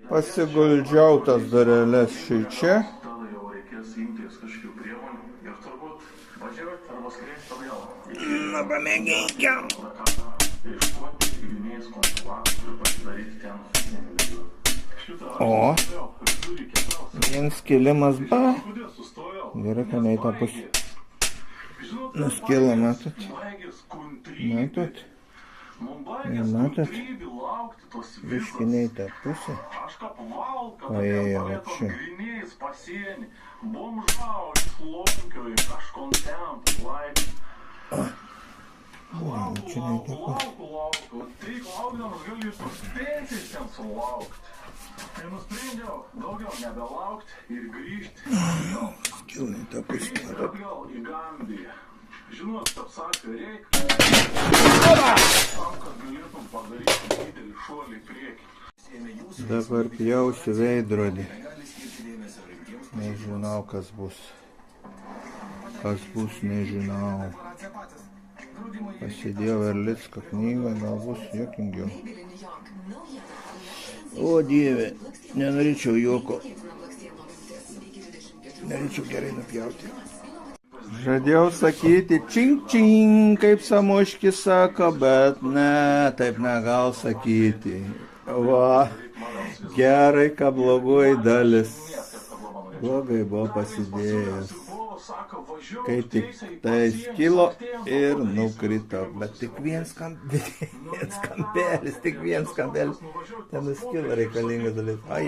Pasiguldžiau tas dareles šį čia. Nu, pamėginkim. O, vienas kilimas, ba. Gerai, kad ne į tą pusę. Nuskilo, matot? Matot? Matot? Biški ne į tą pusę. Paėjo čia. O, čia ne į tą pusę. Tai nusprendžiau daugiau nebelaukti ir grįžti skilo į tą pusę atgal į Gambiją. Žinot, apsakė reik tam, kad galėtum padaryti didelį šuolį į priekį. Dabar pjausiu veidrodį. Nežinau, kas bus. Kas bus, nežinau. Pasidėjau Erlicko knygą, gal bus juokingiau. O Dieve, nenorėčiau juoko. Norėčiau gerai nupjauti. Žadėjau sakyti čink čink, kaip Samoškis sako, bet ne, taip negal sakyti. Va, gerai, ką blogoji dalis. Blogai buvo pasidėjęs. Kai tik tai skilo ir nukrito, bet tik vienas kampelis, Ten nuskilo reikalinga dalis. Ai.